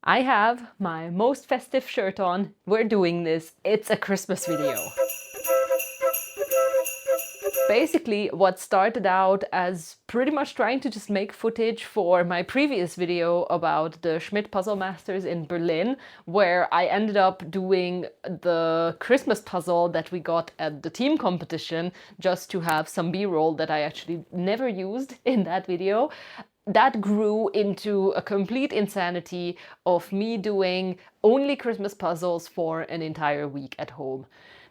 I have my most festive shirt on. We're doing this. It's a Christmas video. Basically, what started out as pretty much trying to just make footage for my previous video about the Schmidt Puzzle Masters in Berlin, where I ended up doing the Christmas puzzle that we got at the team competition just to have some B-roll that I actually never used in that video. That grew into a complete insanity of me doing only Christmas puzzles for an entire week at home.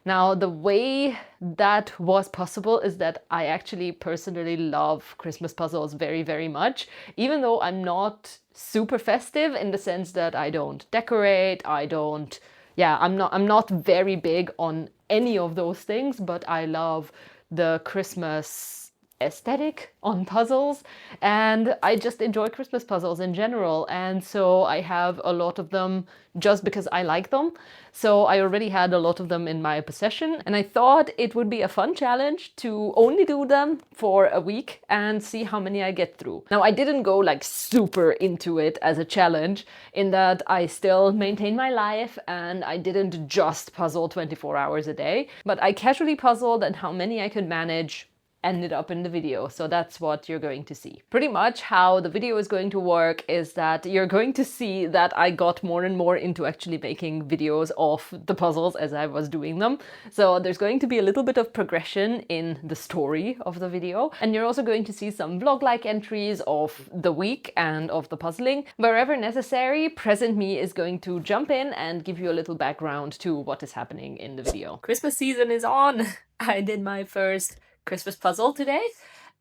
Now, the way that was possible is that I actually personally love Christmas puzzles very, very much, even though I'm not super festive in the sense that I don't decorate, I'm not very big on any of those things, but I love the Christmas aesthetic on puzzles, and I just enjoy Christmas puzzles in general, and so I have a lot of them just because I like them. So I already had a lot of them in my possession, and I thought it would be a fun challenge to only do them for a week and see how many I get through. Now, I didn't go like super into it as a challenge in that I still maintain my life and I didn't just puzzle 24 hours a day, but I casually puzzled, and how many I could manage ended up in the video. So that's what you're going to see. Pretty much how the video is going to work is that you're going to see that I got more and more into actually making videos of the puzzles as I was doing them. So there's going to be a little bit of progression in the story of the video. And you're also going to see some vlog-like entries of the week and of the puzzling. Wherever necessary, present me is going to jump in and give you a little background to what is happening in the video. Christmas season is on! I did my first Christmas puzzle today,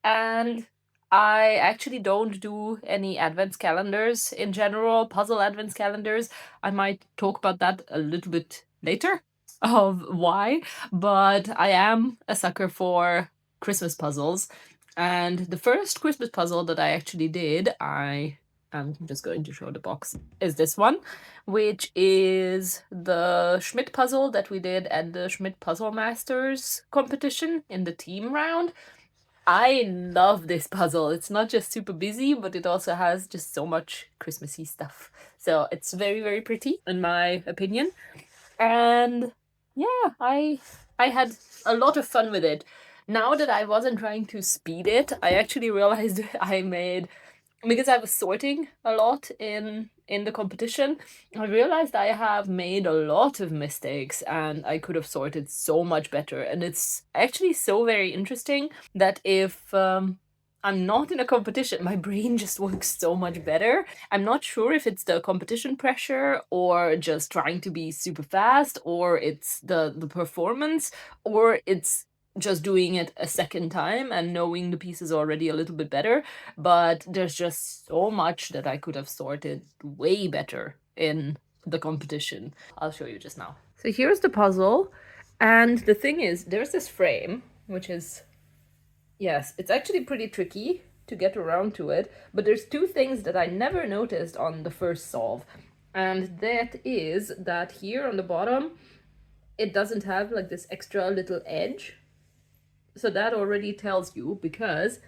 and I actually don't do any advent calendars in general, puzzle advent calendars. I might talk about that a little bit later of why, but I am a sucker for Christmas puzzles. And the first Christmas puzzle that I actually did, I'm just going to show the box, is this one, which is the Schmidt puzzle that we did at the Schmidt Puzzle Masters competition in the team round. I love this puzzle. It's not just super busy, but it also has just so much Christmassy stuff. So it's very, very pretty, in my opinion. And yeah, I had a lot of fun with it. Now that I wasn't trying to speed it, I actually realized I made, because I was sorting a lot in the competition, I realized I have made a lot of mistakes and I could have sorted so much better. And it's actually so very interesting that if I'm not in a competition, my brain just works so much better. I'm not sure if it's the competition pressure or just trying to be super fast, or it's the performance, or it's just doing it a second time and knowing the pieces already a little bit better, but there's just so much that I could have sorted way better in the competition. I'll show you just now. So here's the puzzle, and the thing is, there's this frame, which is, yes, it's actually pretty tricky to get around to it, but there's two things that I never noticed on the first solve, and that is that here on the bottom, it doesn't have like this extra little edge. So that already tells you, because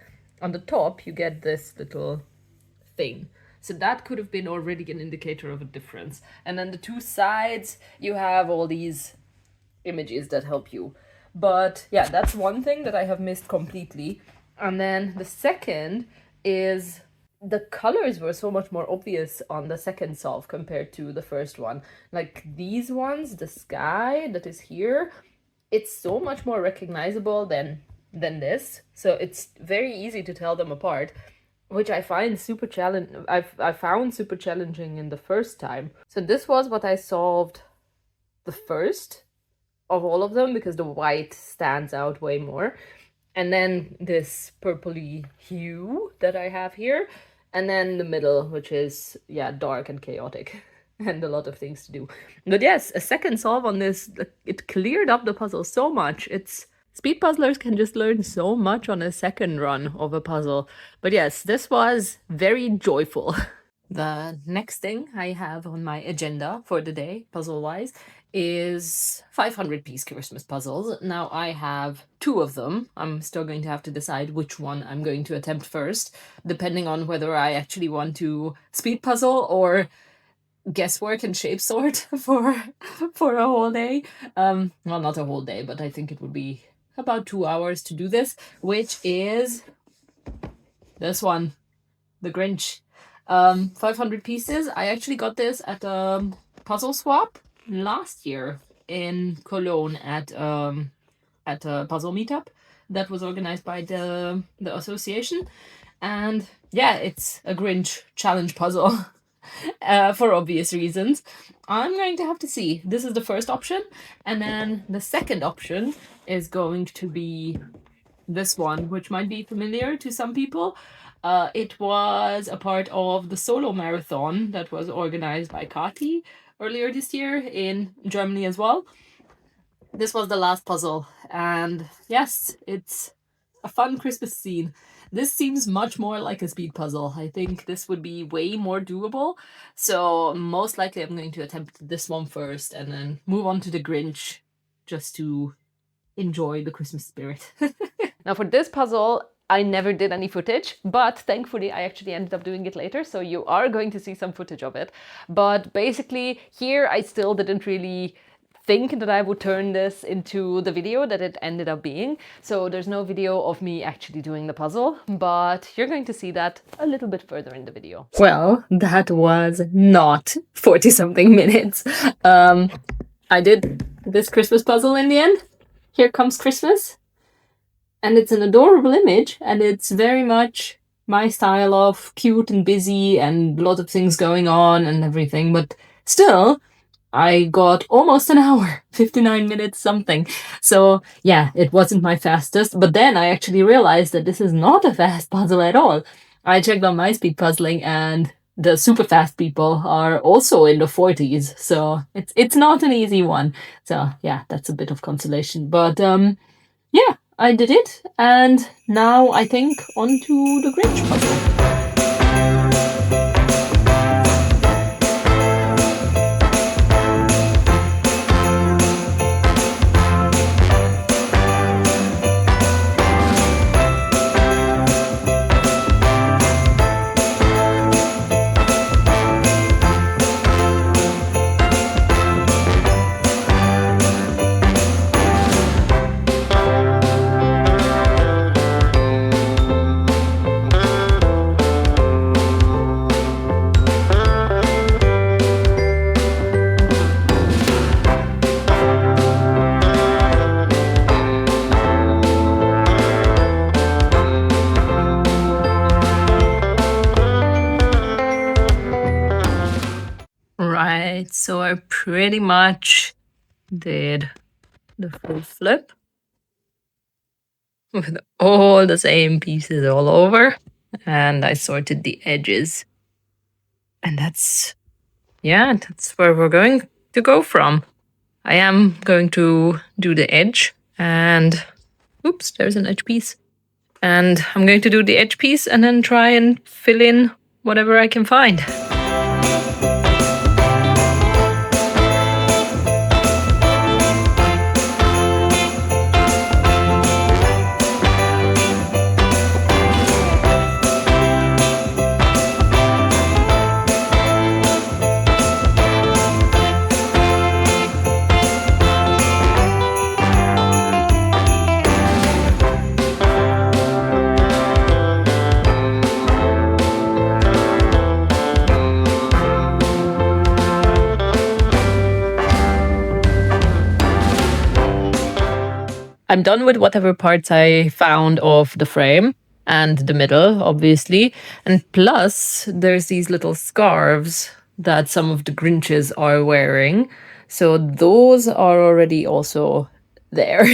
on the top you get this little thing. So that could have been already an indicator of a difference. And then the two sides, you have all these images that help you. But yeah, that's one thing that I have missed completely. And then the second is the colors were so much more obvious on the second solve compared to the first one. Like these ones, the sky that is here, it's so much more recognizable than this. So it's very easy to tell them apart, which I find super challenging. I found super challenging in the first time. So this was what I solved the first of all of them, because the white stands out way more. And then this purpley hue that I have here. And then the middle, which is, yeah, dark and chaotic. And a lot of things to do. But yes, a second solve on this, it cleared up the puzzle so much. Speed puzzlers can just learn so much on a second run of a puzzle. But yes, this was very joyful. The next thing I have on my agenda for the day, puzzle-wise, is 500-piece Christmas puzzles. Now I have two of them. I'm still going to have to decide which one I'm going to attempt first, depending on whether I actually want to speed puzzle or guesswork and shape sort for a whole day. Well, not a whole day, but I think it would be about 2 hours to do this, which is this one, the Grinch. 500 pieces. I actually got this at puzzle swap last year in Cologne at a puzzle meetup that was organized by the association. And yeah, it's a Grinch challenge puzzle. For obvious reasons. I'm going to have to see. This is the first option. And then the second option is going to be this one, which might be familiar to some people. It was a part of the solo marathon that was organized by Kati earlier this year in Germany as well. This was the last puzzle. And yes, it's a fun Christmas scene. This seems much more like a speed puzzle. I think this would be way more doable. So most likely I'm going to attempt this one first and then move on to the Grinch just to enjoy the Christmas spirit. Now for this puzzle, I never did any footage, but thankfully I actually ended up doing it later, so you are going to see some footage of it. But basically here I still didn't really think that I would turn this into the video that it ended up being. So there's no video of me actually doing the puzzle, but you're going to see that a little bit further in the video. Well, that was not 40-something minutes. I did this Christmas puzzle in the end. Here Comes Christmas. And it's an adorable image, and it's very much my style of cute and busy and a lot of things going on and everything, but still, I got almost an hour, 59 minutes something. So yeah, it wasn't my fastest, but then I actually realized that this is not a fast puzzle at all. I checked on my speed puzzling and the super fast people are also in the 40s, so it's not an easy one. So yeah, that's a bit of consolation. But yeah, I did it, and now I think on to the Grinch puzzle. Right, so I pretty much did the full flip with all the same pieces all over, and I sorted the edges. And that's where we're going to go from. I am going to do the edge, and oops, there's an edge piece. And I'm going to do the edge piece and then try and fill in whatever I can find. I'm done with whatever parts I found of the frame and the middle, obviously. And plus, there's these little scarves that some of the Grinches are wearing. So those are already also there.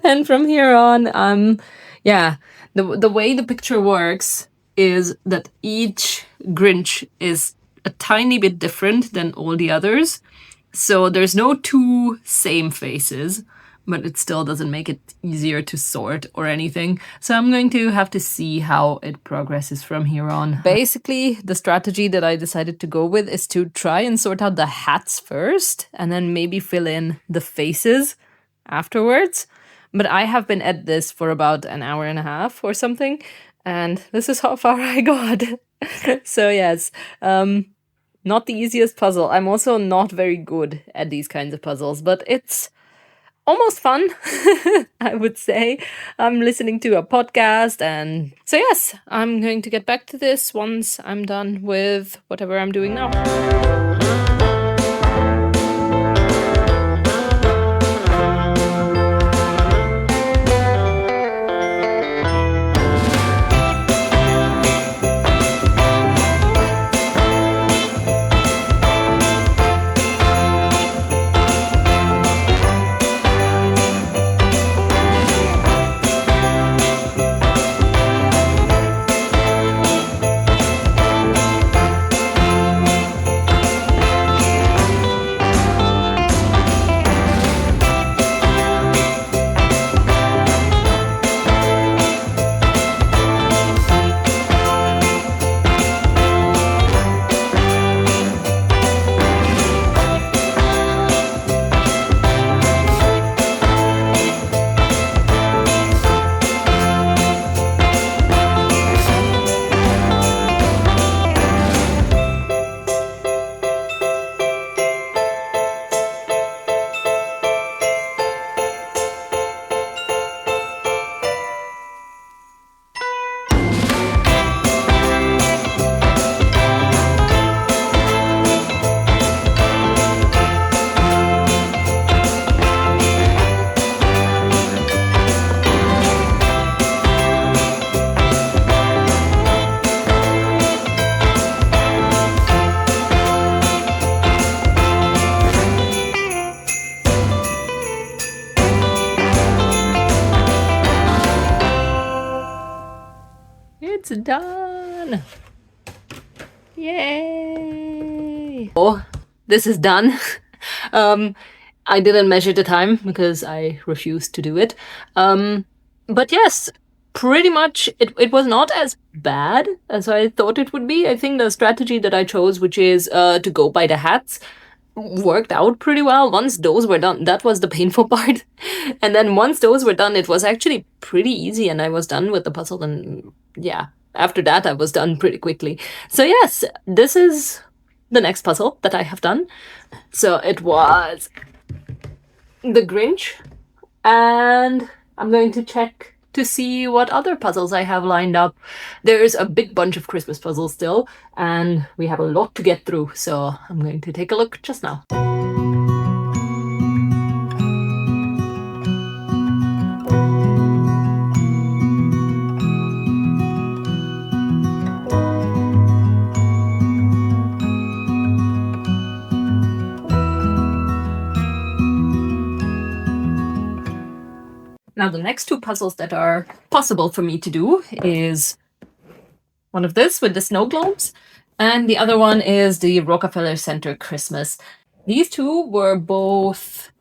And from here on, yeah, the way the picture works is that each Grinch is a tiny bit different than all the others. So there's no two same faces, but it still doesn't make it easier to sort or anything. So I'm going to have to see how it progresses from here on. Basically, the strategy that I decided to go with is to try and sort out the hats first, and then maybe fill in the faces afterwards. But I have been at this for about an hour and a half or something, and this is how far I got. So yes, not the easiest puzzle. I'm also not very good at these kinds of puzzles, but it's almost fun, I would say. I'm listening to a podcast, and so yes, I'm going to get back to this once I'm done with whatever I'm doing now. It's done! Yay! Oh, this is done. I didn't measure the time because I refused to do it. But yes, pretty much it was not as bad as I thought it would be. I think the strategy that I chose, which is to go by the hats, worked out pretty well. Once those were done, that was the painful part. And then once those were done, it was actually pretty easy and I was done with the puzzle. And yeah, after that, I was done pretty quickly. So yes, this is the next puzzle that I have done. So it was the Grinch, and I'm going to check to see what other puzzles I have lined up. There's a big bunch of Christmas puzzles still, and we have a lot to get through, so I'm going to take a look just now. Now, the next two puzzles that are possible for me to do is one of this with the snow globes, and the other one is the Rockefeller Center Christmas. These two were both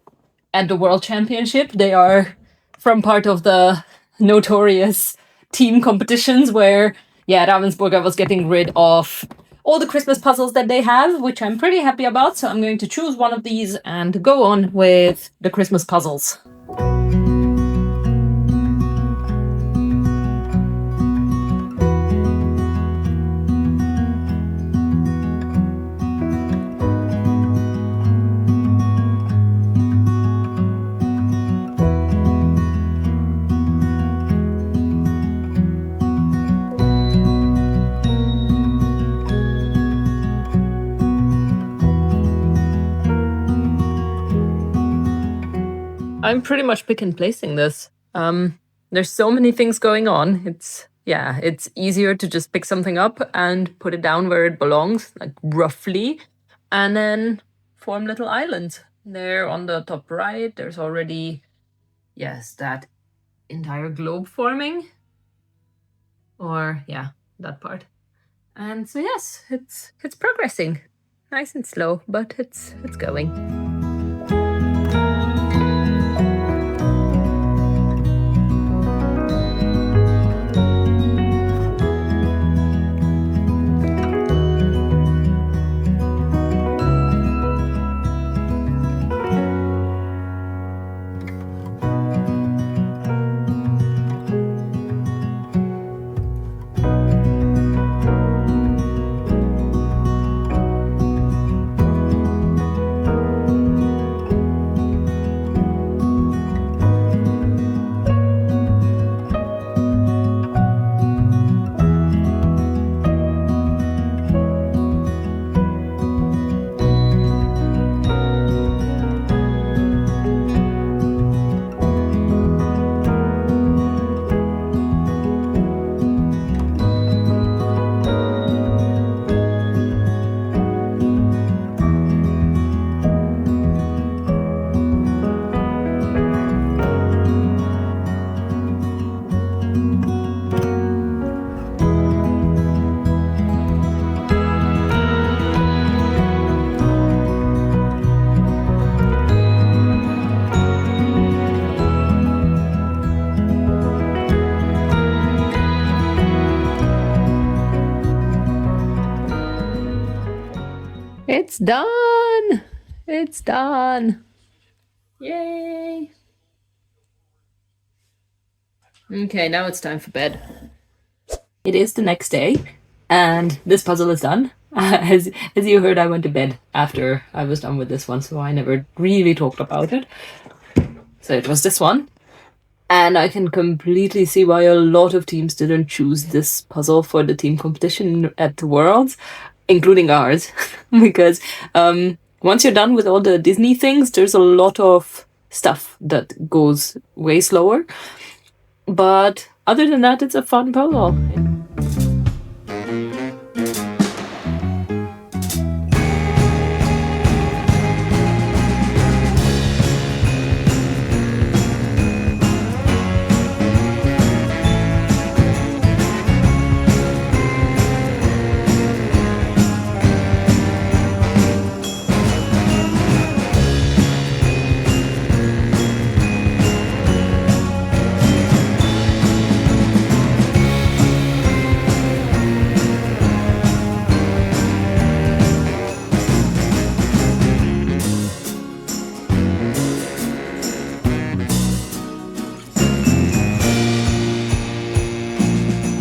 at the World Championship. They are from part of the notorious team competitions where, yeah, Ravensburger was getting rid of all the Christmas puzzles that they have, which I'm pretty happy about. So I'm going to choose one of these and go on with the Christmas puzzles. I'm pretty much pick and placing this. There's so many things going on. It's easier to just pick something up and put it down where it belongs, like roughly, and then form little islands. There on the top right, there's already, yes, that entire globe forming. Or, yeah, that part. And so yes, it's progressing. Nice and slow, but it's going. done! It's done! Yay! Okay, now it's time for bed. It is the next day, and this puzzle is done. As you heard, I went to bed after I was done with this one, so I never really talked about it. So it was this one. And I can completely see why a lot of teams didn't choose this puzzle for the team competition at the Worlds, including ours. Because once you're done with all the Disney things, there's a lot of stuff that goes way slower. But other than that, it's a fun puzzle.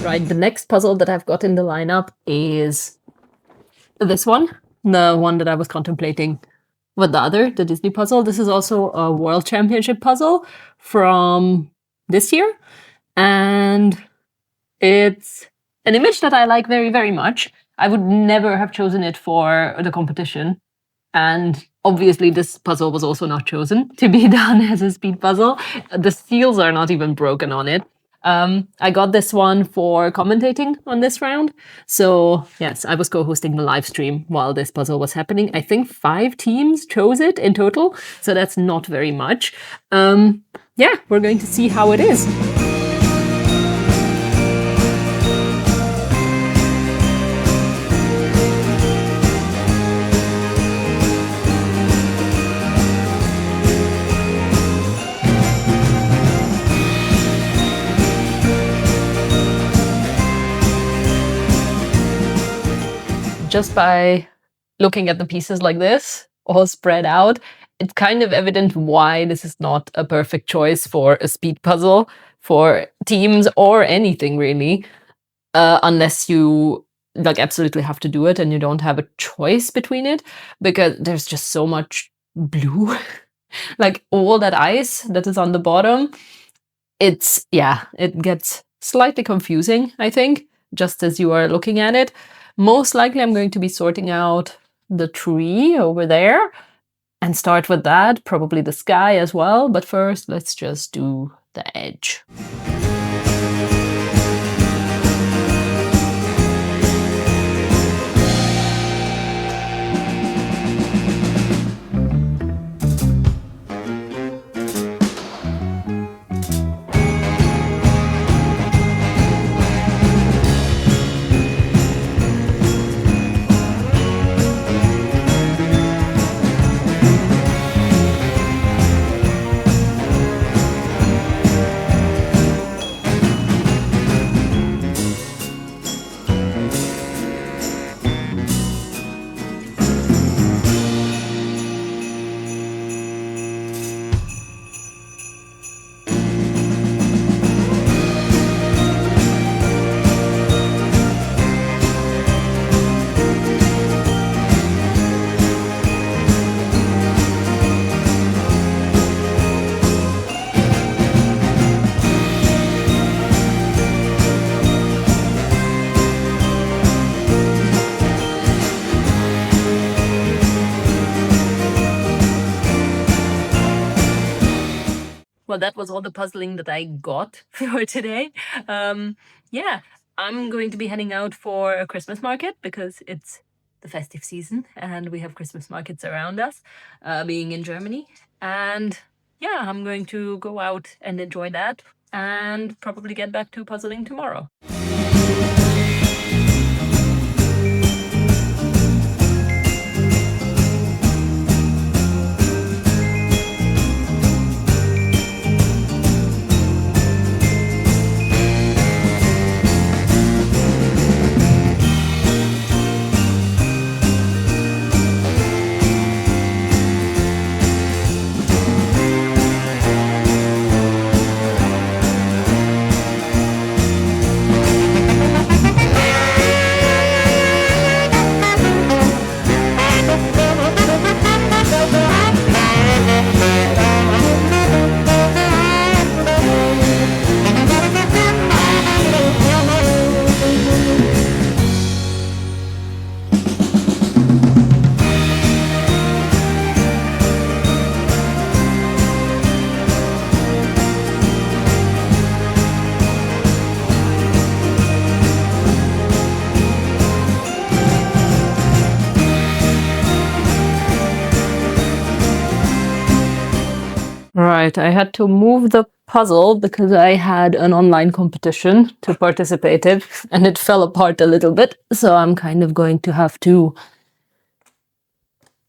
Right, the next puzzle that I've got in the lineup is this one, the one that I was contemplating with the Disney puzzle. This is also a World Championship puzzle from this year, and it's an image that I like very, very much. I would never have chosen it for the competition, and obviously this puzzle was also not chosen to be done as a speed puzzle. The seals are not even broken on it. I got this one for commentating on this round. So yes, I was co-hosting the live stream while this puzzle was happening. I think 5 teams chose it in total, so that's not very much. Yeah, we're going to see how it is. Just by looking at the pieces like this, all spread out, it's kind of evident why this is not a perfect choice for a speed puzzle for teams or anything really, unless you like absolutely have to do it and you don't have a choice between it, because there's just so much blue. Like all that ice that is on the bottom, it gets slightly confusing, I think, just as you are looking at it. Most likely I'm going to be sorting out the tree over there and start with that, probably the sky as well. But first, let's just do the edge. Well, that was all the puzzling that I got for today. Yeah, I'm going to be heading out for a Christmas market because it's the festive season and we have Christmas markets around us, being in Germany. And yeah, I'm going to go out and enjoy that and probably get back to puzzling tomorrow. Right, I had to move the puzzle because I had an online competition to participate in and it fell apart a little bit, so I'm kind of going to have to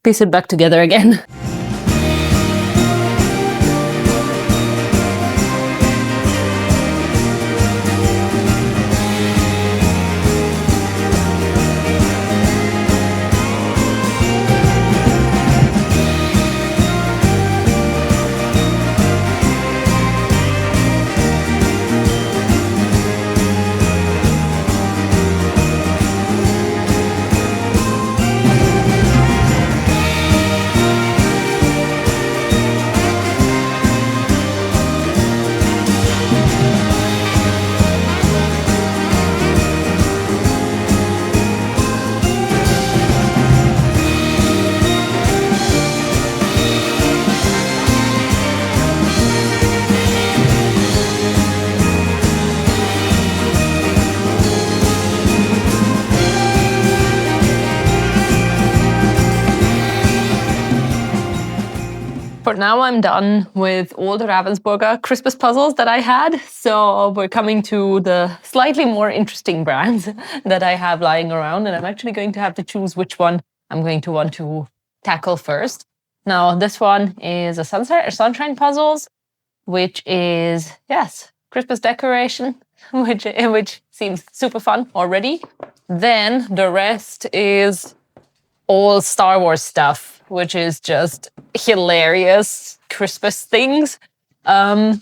piece it back together again. For now, I'm done with all the Ravensburger Christmas puzzles that I had, so we're coming to the slightly more interesting brands that I have lying around, and I'm actually going to have to choose which one I'm going to want to tackle first. Now, this one is a sunshine puzzles, which is, yes, Christmas decoration, which seems super fun already. Then the rest is all Star Wars stuff, which is just hilarious Christmas things. I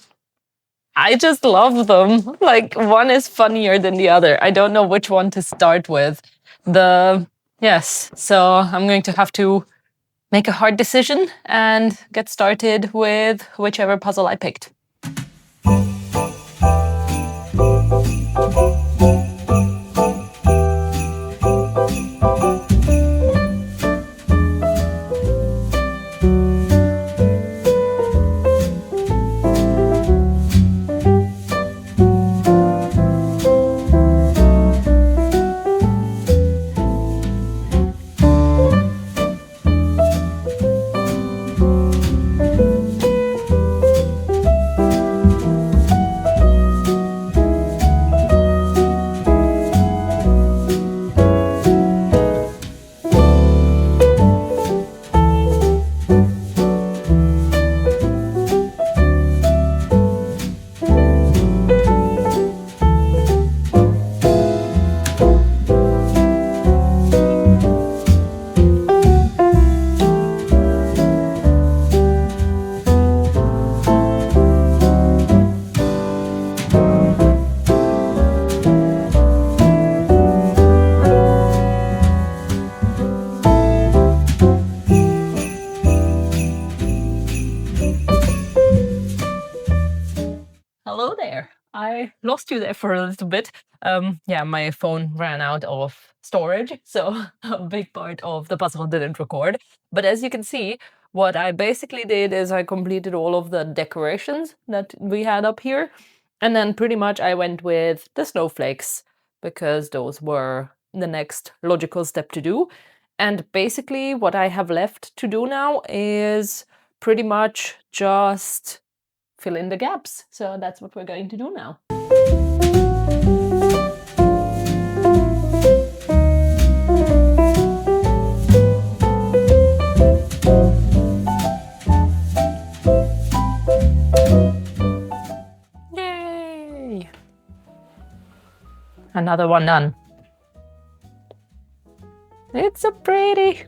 just love them. Like, one is funnier than the other. I don't know which one to start with. Yes, so I'm going to have to make a hard decision and get started with whichever puzzle I picked. Hello there. I lost you there for a little bit. Yeah, my phone ran out of storage, so a big part of the puzzle didn't record. But as you can see, what I basically did is I completed all of the decorations that we had up here. And then pretty much I went with the snowflakes because those were the next logical step to do. And basically what I have left to do now is pretty much just fill in the gaps. So that's what we're going to do now. Yay! Another one done. It's so pretty.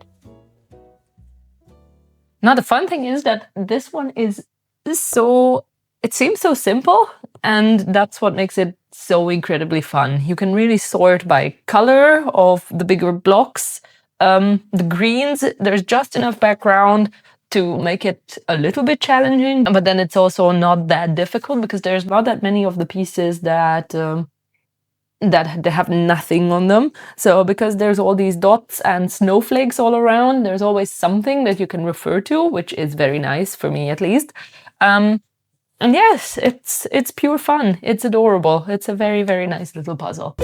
Now the fun thing is that this one is so, it seems so simple, and that's what makes it so incredibly fun. You can really sort by color of the bigger blocks. The greens, there's just enough background to make it a little bit challenging, but then it's also not that difficult because there's not that many of the pieces that they have nothing on them. So because there's all these dots and snowflakes all around, there's always something that you can refer to, which is very nice for me at least. And yes, it's pure fun. It's adorable. It's a very, very nice little puzzle.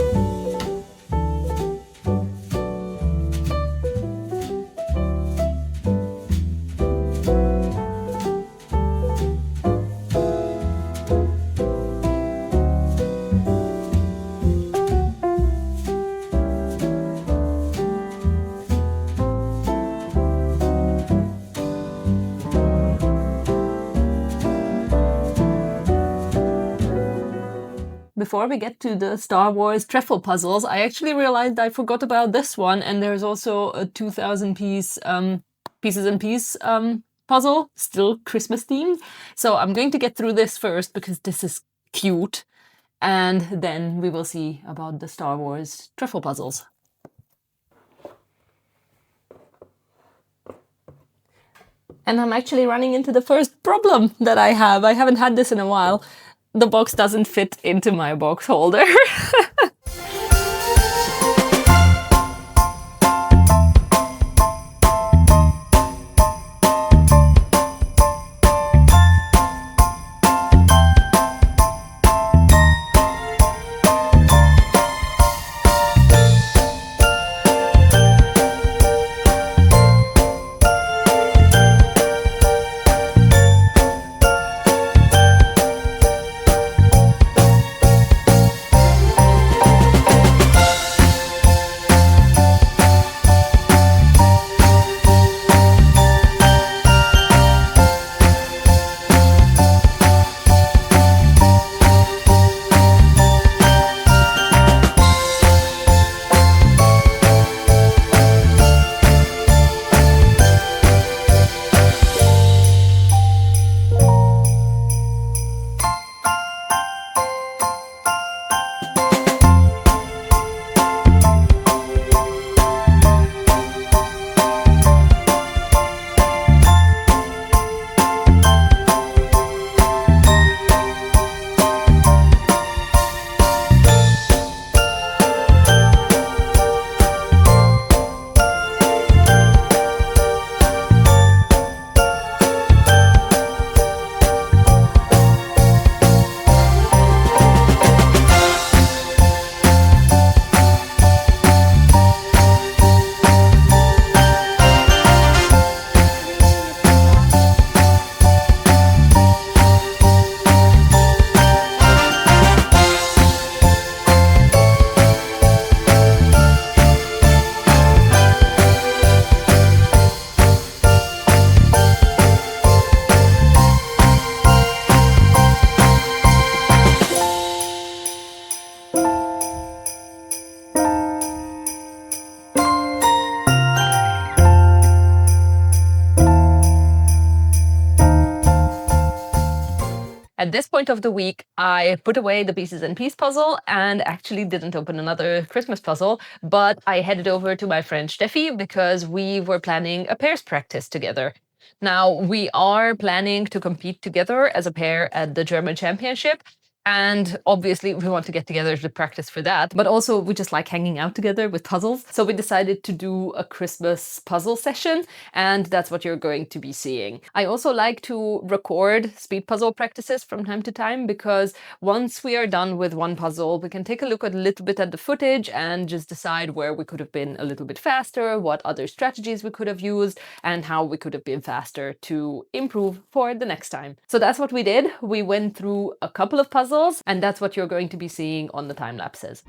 Before we get to the Star Wars Trefl puzzles, I actually realized I forgot about this one, and there's also a 2000-piece Pieces&Peace puzzle, still Christmas themed. So I'm going to get through this first because this is cute, and then we will see about the Star Wars Trefl puzzles. And I'm actually running into the first problem that I have. I haven't had this in a while. The box doesn't fit into my box holder. At this point of the week, I put away the Pieces&Peace puzzle and actually didn't open another Christmas puzzle, but I headed over to my friend Steffi because we were planning a pairs practice together. Now, we are planning to compete together as a pair at the German Championship, and obviously we want to get together to practice for that, but also we just like hanging out together with puzzles. So we decided to do a Christmas puzzle session, and that's what you're going to be seeing. I also like to record speed puzzle practices from time to time because once we are done with one puzzle, we can take a look a little bit at the footage and just decide where we could have been a little bit faster, what other strategies we could have used, and how we could have been faster to improve for the next time. So that's what we did. We went through a couple of puzzles, and that's what you're going to be seeing on the time lapses.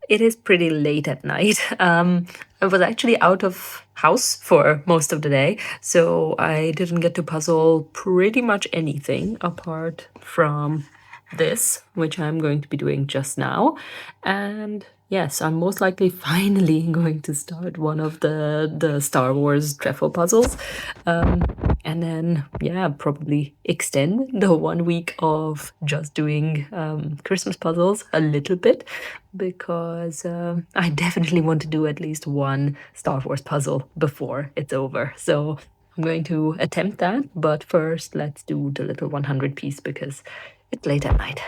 It is pretty late at night. I was actually out of house for most of the day, so I didn't get to puzzle pretty much anything apart from this, which I'm going to be doing just now. And yes, I'm most likely finally going to start one of the Star Wars Trefl puzzles. And then, yeah, probably extend the 1 week of just doing Christmas puzzles a little bit, because I definitely want to do at least one Star Wars puzzle before it's over. So I'm going to attempt that, but first let's do the little 100 piece because it's late at night.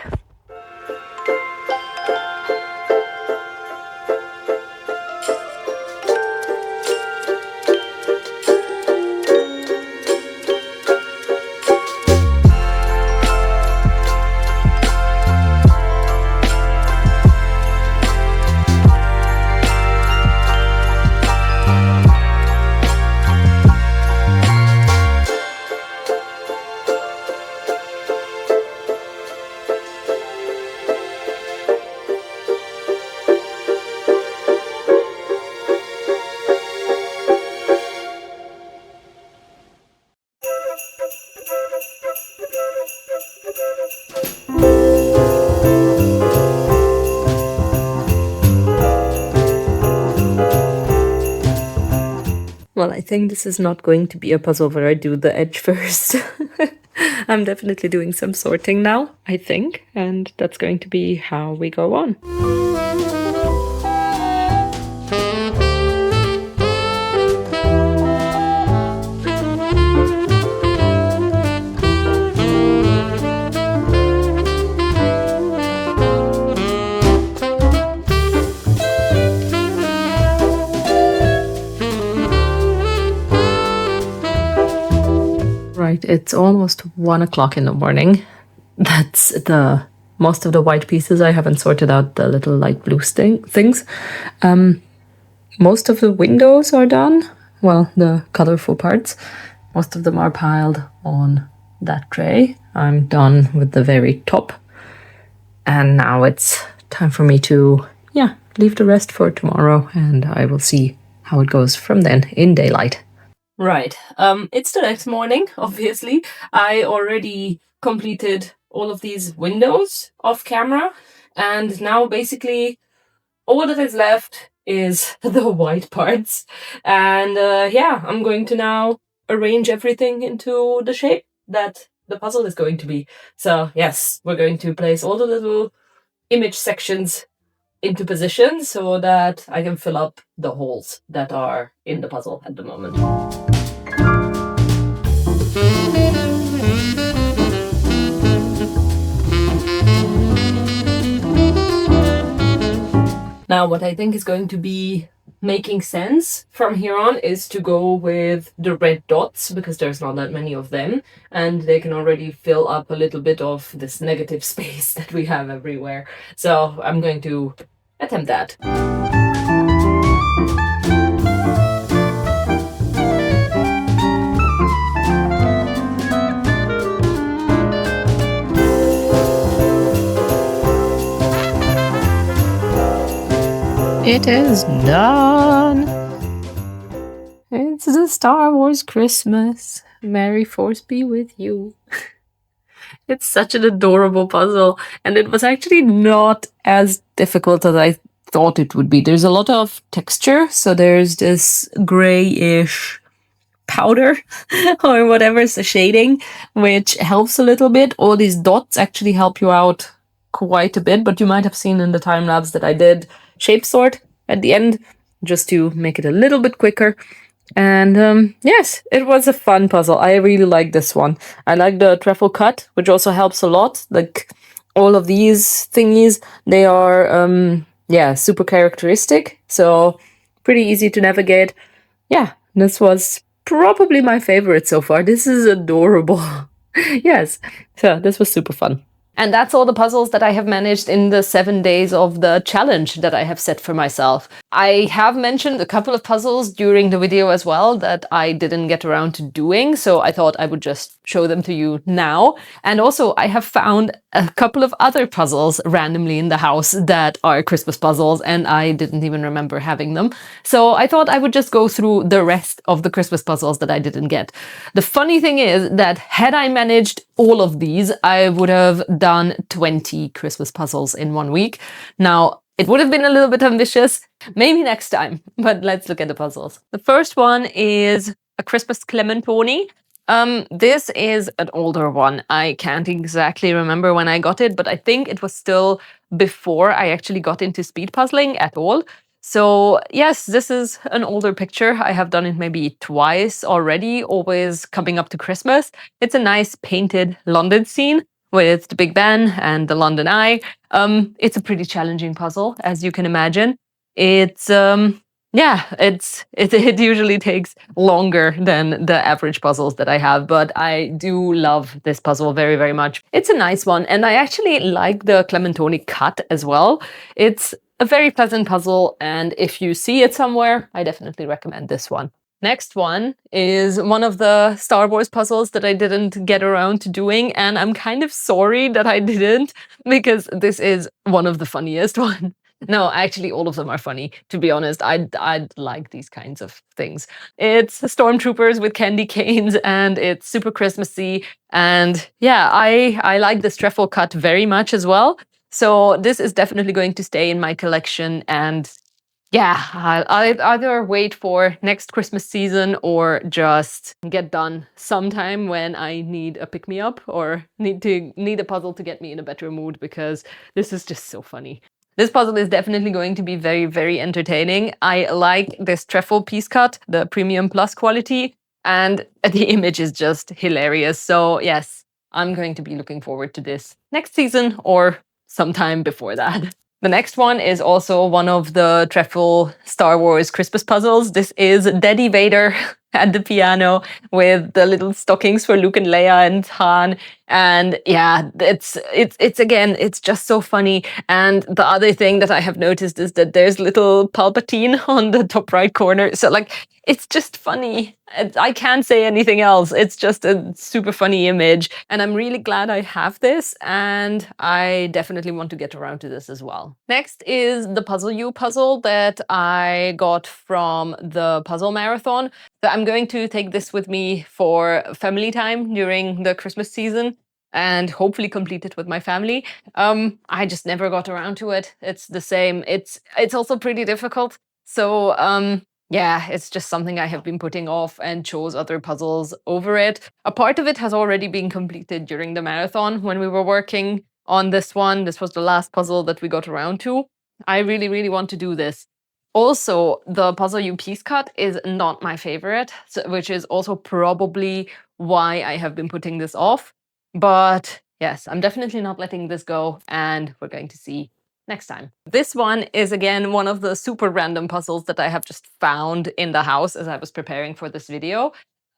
Well, I think this is not going to be a puzzle where I do the edge first. I'm definitely doing some sorting now, I think, and that's going to be how we go on. Right, it's almost 1 o'clock in the morning. That's the most of the white pieces. I haven't sorted out the little light blue things. Most of the windows are done. Well, the colorful parts. Most of them are piled on that tray. I'm done with the very top. And now it's time for me to, leave the rest for tomorrow, and I will see how it goes from then in daylight. Right. It's the next morning, obviously. I already completed all of these windows off camera, and now basically all that is left is the white parts. And I'm going to now arrange everything into the shape that the puzzle is going to be. So yes, we're going to place all the little image sections into position so that I can fill up the holes that are in the puzzle at the moment. Now, what I think is going to be making sense from here on is to go with the red dots, because there's not that many of them, and they can already fill up a little bit of this negative space that we have everywhere. So I'm going to attempt that. It is done. It's the Star Wars Christmas. Merry Force be with you. It's such an adorable puzzle, and it was actually not as difficult as I thought it would be. There's a lot of texture, so there's this grayish powder or whatever is the shading, which helps a little bit. All these dots actually help you out quite a bit, but you might have seen in the time lapse that I did shape sort at the end just to make it a little bit quicker. And yes, it was a fun puzzle. I really like this one. I like the Trefl cut, which also helps a lot. Like all of these thingies, they are super characteristic, so pretty easy to navigate. Yeah, this was probably my favorite so far. This is adorable. Yes, so this was super fun. And that's all the puzzles that I have managed in the 7 days of the challenge that I have set for myself. I have mentioned a couple of puzzles during the video as well that I didn't get around to doing, so I thought I would just show them to you now. And also I have found a couple of other puzzles randomly in the house that are Christmas puzzles, and I didn't even remember having them. So I thought I would just go through the rest of the Christmas puzzles that I didn't get. The funny thing is that had I managed all of these, I would have done 20 Christmas puzzles in 1 week. Now, it would have been a little bit ambitious, maybe next time, but let's look at the puzzles. The first one is a Christmas Clementoni. This is an older one. I can't exactly remember when I got it, but I think it was still before I actually got into speed puzzling at all. So yes, this is an older picture. I have done it maybe twice already, always coming up to Christmas. It's a nice painted London scene with the Big Ben and the London Eye. It's a pretty challenging puzzle, as you can imagine. It's yeah, it usually takes longer than the average puzzles that I have, but I do love this puzzle very, very much. It's a nice one, and I actually like the Clementoni cut as well. It's a very pleasant puzzle, and if you see it somewhere, I definitely recommend this one. Next one is one of the Star Wars puzzles that I didn't get around to doing, and I'm kind of sorry that I didn't, because this is one of the funniest ones. No, actually, all of them are funny, to be honest. I'd like these kinds of things. It's stormtroopers with candy canes, and it's super Christmassy. And yeah, I like this Trefl cut very much as well. So this is definitely going to stay in my collection. And yeah, I'll either wait for next Christmas season or just get done sometime when I need a pick-me-up or need a puzzle to get me in a better mood, because this is just so funny. This puzzle is definitely going to be very, very entertaining. I like this Trefl piece cut, the premium plus quality, and the image is just hilarious. So yes, I'm going to be looking forward to this next season or sometime before that. The next one is also one of the Trefl Star Wars Christmas puzzles. This is Daddy Vader at the piano with the little stockings for Luke and Leia and Han. And yeah, it's again, it's just so funny. And the other thing that I have noticed is that there's little Palpatine on the top right corner. So like, it's just funny. I can't say anything else. It's just a super funny image. And I'm really glad I have this. And I definitely want to get around to this as well. Next is the Puzzle You puzzle that I got from the Puzzle Marathon. So I'm going to take this with me for family time during the Christmas season and hopefully complete it with my family. I just never got around to it. It's the same. It's also pretty difficult. So yeah, it's just something I have been putting off and chose other puzzles over it. A part of it has already been completed during the marathon when we were working on this one. This was the last puzzle that we got around to. I really, really want to do this. Also, the Puzzle You piece cut is not my favorite, which is also probably why I have been putting this off. But yes, I'm definitely not letting this go, and we're going to see next time. This one is again one of the super random puzzles that I have just found in the house as I was preparing for this video.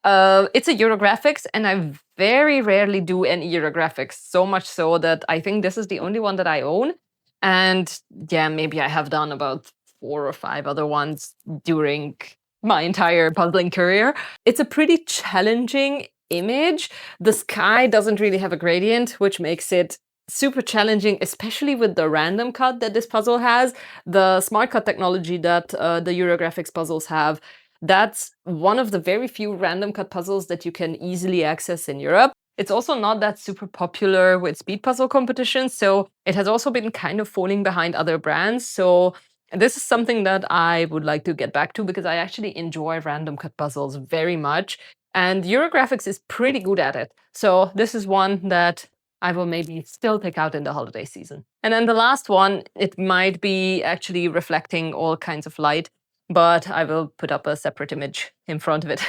It's a Eurographics, and I very rarely do any Eurographics, so much so that I think this is the only one that I own. And yeah, maybe I have done about 4 or 5 other ones during my entire puzzling career. It's a pretty challenging image. The sky doesn't really have a gradient, which makes it super challenging, especially with the random cut that this puzzle has. The smart cut technology that the Eurographics puzzles have, that's one of the very few random cut puzzles that you can easily access in Europe. It's also not that super popular with speed puzzle competitions, so it has also been kind of falling behind other brands. So this is something that I would like to get back to, because I actually enjoy random cut puzzles very much, and Eurographics is pretty good at it. So this is one that I will maybe still take out in the holiday season. And then the last one, it might be actually reflecting all kinds of light, but I will put up a separate image in front of it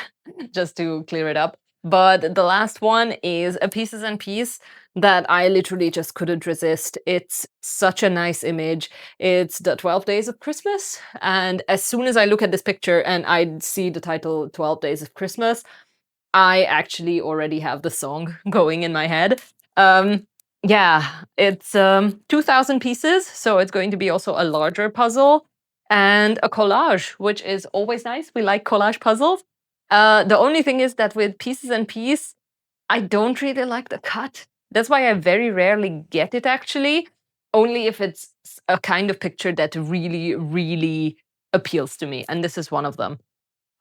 just to clear it up. But the last one is a Pieces&Peace that I literally just couldn't resist. It's such a nice image. It's the 12 Days of Christmas. And as soon as I look at this picture and I see the title 12 Days of Christmas, I actually already have the song going in my head. Yeah, it's 2,000 pieces, so it's going to be also a larger puzzle, and a collage, which is always nice. We like collage puzzles. The only thing is that with Pieces&Peace, I don't really like the cut. That's why I very rarely get it actually, only if it's a kind of picture that really, really appeals to me. And this is one of them.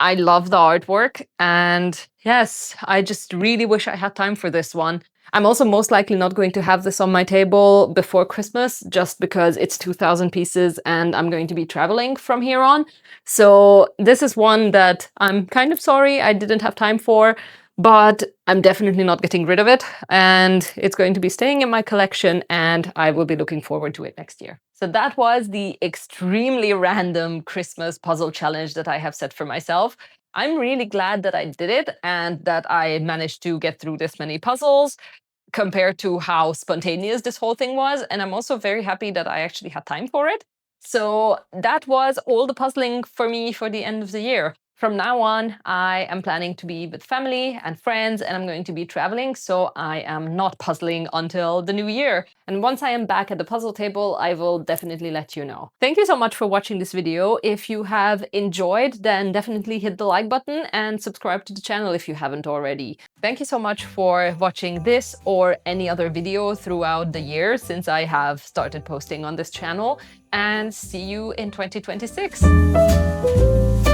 I love the artwork, and yes, I just really wish I had time for this one. I'm also most likely not going to have this on my table before Christmas, just because it's 2,000 pieces and I'm going to be traveling from here on. So this is one that I'm kind of sorry I didn't have time for, but I'm definitely not getting rid of it, and it's going to be staying in my collection, and I will be looking forward to it next year. So that was the extremely random Christmas puzzle challenge that I have set for myself. I'm really glad that I did it and that I managed to get through this many puzzles compared to how spontaneous this whole thing was. And I'm also very happy that I actually had time for it. So that was all the puzzling for me for the end of the year. From now on, I am planning to be with family and friends, and I'm going to be traveling, so I am not puzzling until the new year. And once I am back at the puzzle table, I will definitely let you know. Thank you so much for watching this video. If you have enjoyed, then definitely hit the like button and subscribe to the channel if you haven't already. Thank you so much for watching this or any other video throughout the year since I have started posting on this channel, and see you in 2026.